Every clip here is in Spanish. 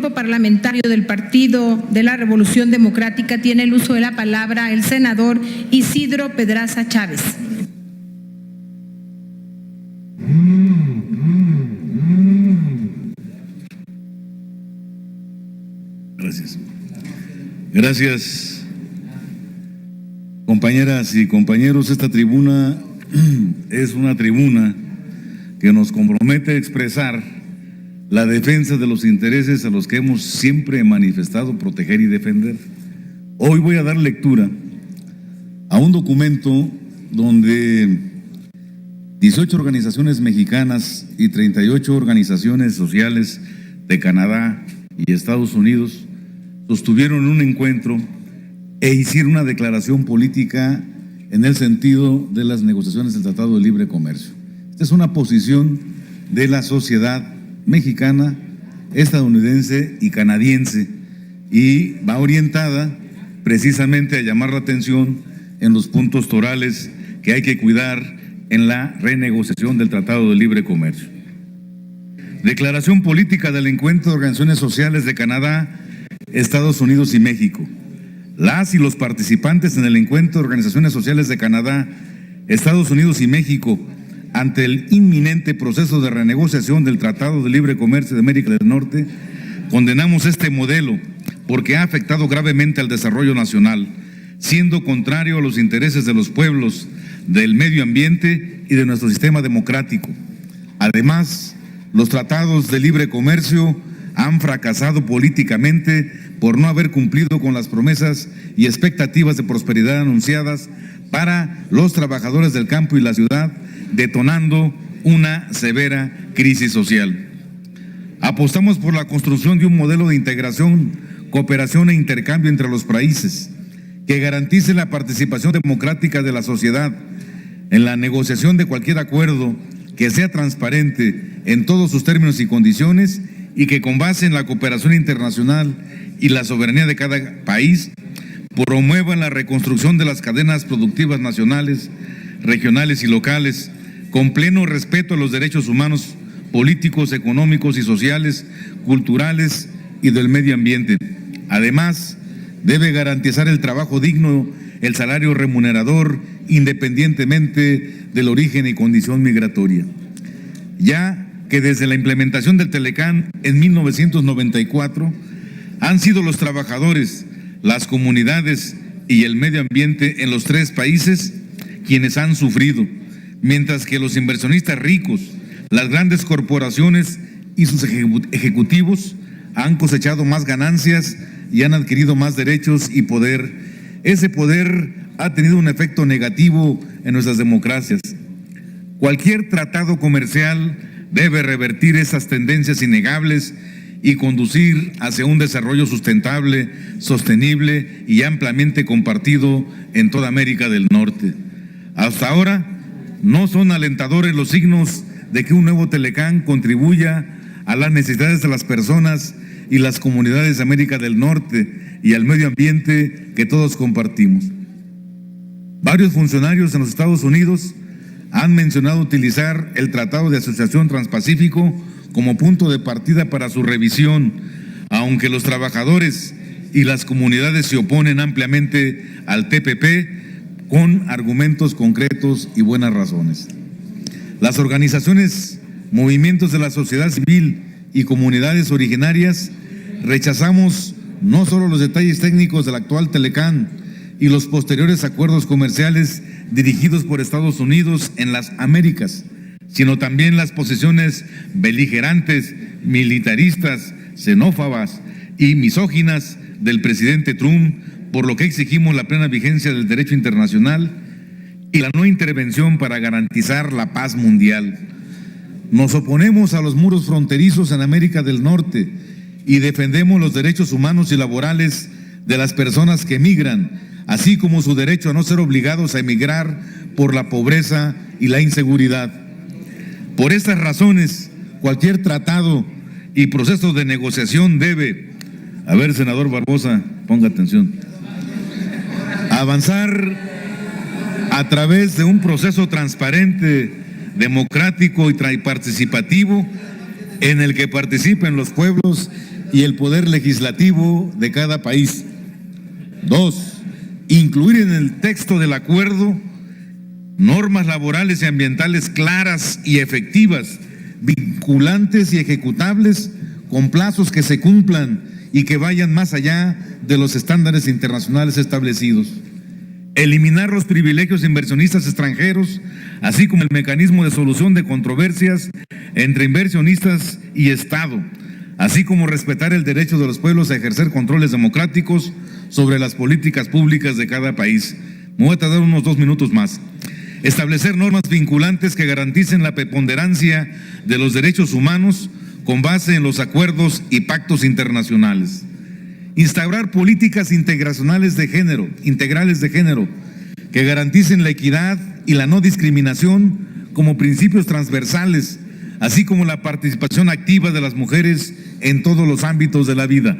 Grupo Parlamentario del Partido de la Revolución Democrática tiene el uso de la palabra el senador Isidro Pedraza Chávez. Gracias. Gracias, compañeras y compañeros. Esta tribuna es una tribuna que nos compromete a expresar la defensa de los intereses a los que hemos siempre manifestado proteger y defender. Hoy voy a dar lectura a un documento donde 18 organizaciones mexicanas y 38 organizaciones sociales de Canadá y Estados Unidos sostuvieron un encuentro e hicieron una declaración política en el sentido de las negociaciones del Tratado de Libre Comercio. Esta es una posición de la sociedad mexicana, estadounidense y canadiense, y va orientada precisamente a llamar la atención en los puntos torales que hay que cuidar en la renegociación del Tratado de Libre Comercio. Declaración política del encuentro de organizaciones sociales de Canadá, Estados Unidos y México. Las y los participantes en el encuentro de organizaciones sociales de Canadá, Estados Unidos y México, ante el inminente proceso de renegociación del Tratado de Libre Comercio de América del Norte, condenamos este modelo porque ha afectado gravemente al desarrollo nacional, siendo contrario a los intereses de los pueblos, del medio ambiente y de nuestro sistema democrático. Además, los tratados de libre comercio han fracasado políticamente por no haber cumplido con las promesas y expectativas de prosperidad anunciadas para los trabajadores del campo y la ciudad, detonando una severa crisis social. Apostamos por la construcción de un modelo de integración, cooperación e intercambio entre los países que garantice la participación democrática de la sociedad en la negociación de cualquier acuerdo, que sea transparente en todos sus términos y condiciones y que con base en la cooperación internacional y la soberanía de cada país promueva la reconstrucción de las cadenas productivas nacionales, regionales y locales, con pleno respeto a los derechos humanos, políticos, económicos y sociales, culturales y del medio ambiente. Además, debe garantizar el trabajo digno, el salario remunerador, independientemente del origen y condición migratoria. Ya que desde la implementación del Telecán en 1994, han sido los trabajadores, las comunidades y el medio ambiente en los tres países quienes han sufrido, mientras que los inversionistas ricos, las grandes corporaciones y sus ejecutivos han cosechado más ganancias y han adquirido más derechos y poder. Ese poder ha tenido un efecto negativo en nuestras democracias. Cualquier tratado comercial debe revertir esas tendencias innegables y conducir hacia un desarrollo sustentable, sostenible y ampliamente compartido en toda América del Norte. Hasta ahora no son alentadores los signos de que un nuevo Telecán contribuya a las necesidades de las personas y las comunidades de América del Norte y al medio ambiente que todos compartimos. Varios funcionarios en los Estados Unidos han mencionado utilizar el Tratado de Asociación Transpacífico como punto de partida para su revisión, aunque los trabajadores y las comunidades se oponen ampliamente al TPP con argumentos concretos y buenas razones. Las organizaciones, movimientos de la sociedad civil y comunidades originarias rechazamos no solo los detalles técnicos del actual Telecán y los posteriores acuerdos comerciales dirigidos por Estados Unidos en las Américas, sino también las posiciones beligerantes, militaristas, xenófobas y misóginas del presidente Trump, por lo que exigimos la plena vigencia del derecho internacional y la no intervención para garantizar la paz mundial. Nos oponemos a los muros fronterizos en América del Norte y defendemos los derechos humanos y laborales de las personas que emigran, así como su derecho a no ser obligados a emigrar por la pobreza y la inseguridad. Por estas razones, cualquier tratado y proceso de negociación debe, a ver, senador Barbosa, ponga atención, avanzar a través de un proceso transparente, democrático y participativo en el que participen los pueblos y el poder legislativo de cada país. 2. Incluir en el texto del acuerdo normas laborales y ambientales claras y efectivas, vinculantes y ejecutables, con plazos que se cumplan y que vayan más allá de los estándares internacionales establecidos. Eliminar los privilegios de inversionistas extranjeros, así como el mecanismo de solución de controversias entre inversionistas y Estado, así como respetar el derecho de los pueblos a ejercer controles democráticos sobre las políticas públicas de cada país. Me voy a tardar unos 2 minutos más. Establecer normas vinculantes que garanticen la preponderancia de los derechos humanos con base en los acuerdos y pactos internacionales. Instaurar políticas integrales de género, que garanticen la equidad y la no discriminación como principios transversales, así como la participación activa de las mujeres en todos los ámbitos de la vida.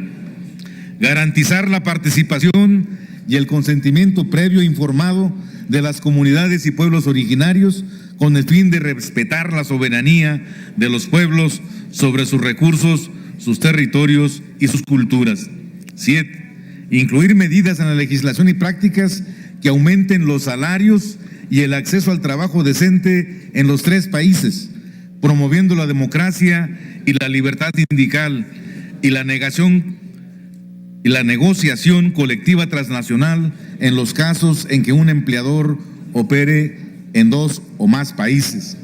Garantizar la participación y el consentimiento previo e informado de las comunidades y pueblos originarios con el fin de respetar la soberanía de los pueblos sobre sus recursos, sus territorios y sus culturas. 7. Incluir medidas en la legislación y prácticas que aumenten los salarios y el acceso al trabajo decente en los 3 países, promoviendo la democracia y la libertad sindical y la negociación colectiva transnacional en los casos en que un empleador opere en 2 o más países.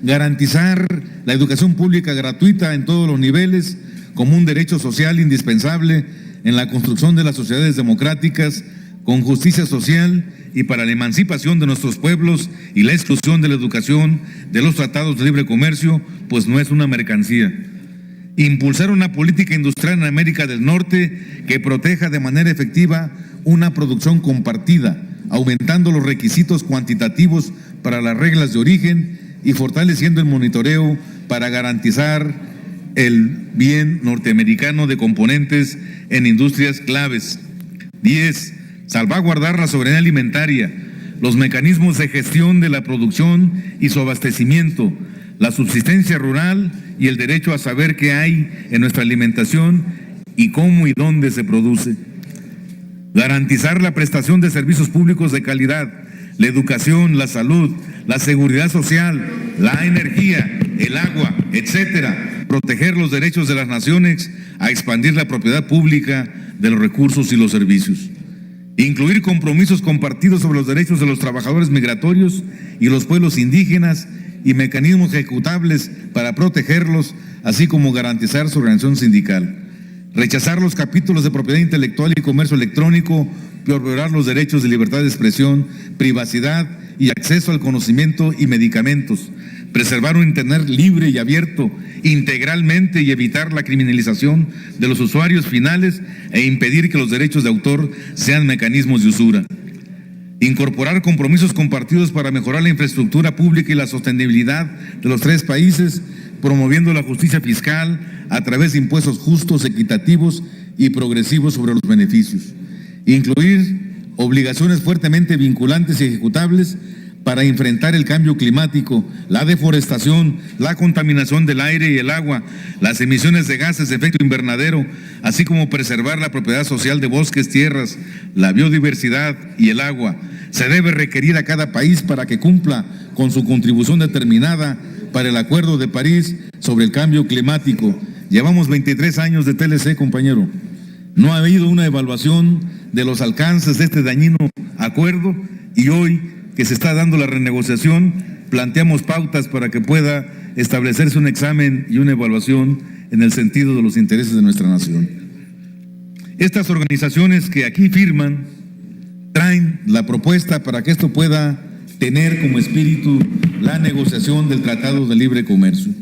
Garantizar la educación pública gratuita en todos los niveles como un derecho social indispensable en la construcción de las sociedades democráticas con justicia social y para la emancipación de nuestros pueblos y la exclusión de la educación de los tratados de libre comercio, pues no es una mercancía. Impulsar una política industrial en América del Norte que proteja de manera efectiva una producción compartida, aumentando los requisitos cuantitativos para las reglas de origen y fortaleciendo el monitoreo para garantizar el bien norteamericano de componentes en industrias claves. 10. Salvaguardar la soberanía alimentaria, los mecanismos de gestión de la producción y su abastecimiento, la subsistencia rural y el derecho a saber qué hay en nuestra alimentación y cómo y dónde se produce. Garantizar la prestación de servicios públicos de calidad, la educación, la salud, la seguridad social, la energía, el agua, etcétera. Proteger los derechos de las naciones a expandir la propiedad pública de los recursos y los servicios. Incluir compromisos compartidos sobre los derechos de los trabajadores migratorios y los pueblos indígenas y mecanismos ejecutables para protegerlos, así como garantizar su organización sindical. Rechazar los capítulos de propiedad intelectual y comercio electrónico, violar los derechos de libertad de expresión, privacidad y acceso al conocimiento y medicamentos. Preservar un Internet libre y abierto integralmente y evitar la criminalización de los usuarios finales e impedir que los derechos de autor sean mecanismos de usura. Incorporar compromisos compartidos para mejorar la infraestructura pública y la sostenibilidad de los 3 países, promoviendo la justicia fiscal a través de impuestos justos, equitativos y progresivos sobre los beneficios. Incluir obligaciones fuertemente vinculantes y ejecutables para enfrentar el cambio climático, la deforestación, la contaminación del aire y el agua, las emisiones de gases de efecto invernadero, así como preservar la propiedad social de bosques, tierras, la biodiversidad y el agua. Se debe requerir a cada país para que cumpla con su contribución determinada para el Acuerdo de París sobre el cambio climático. Llevamos 23 años de TLC, compañero. No ha habido una evaluación de los alcances de este dañino acuerdo y hoy que se está dando la renegociación, planteamos pautas para que pueda establecerse un examen y una evaluación en el sentido de los intereses de nuestra nación. Estas organizaciones que aquí firman traen la propuesta para que esto pueda tener como espíritu la negociación del Tratado de Libre Comercio.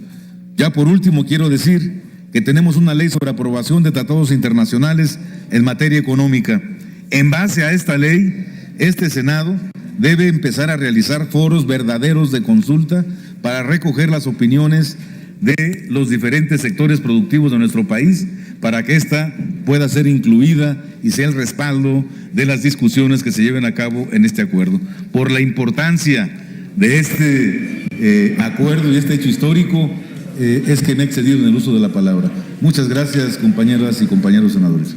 Ya por último quiero decir que tenemos una ley sobre aprobación de tratados internacionales en materia económica. En base a esta ley, este Senado debe empezar a realizar foros verdaderos de consulta para recoger las opiniones de los diferentes sectores productivos de nuestro país para que ésta pueda ser incluida y sea el respaldo de las discusiones que se lleven a cabo en este acuerdo. Por la importancia de este acuerdo y este hecho histórico, es que me he excedido en el uso de la palabra. Muchas gracias, compañeras y compañeros senadores.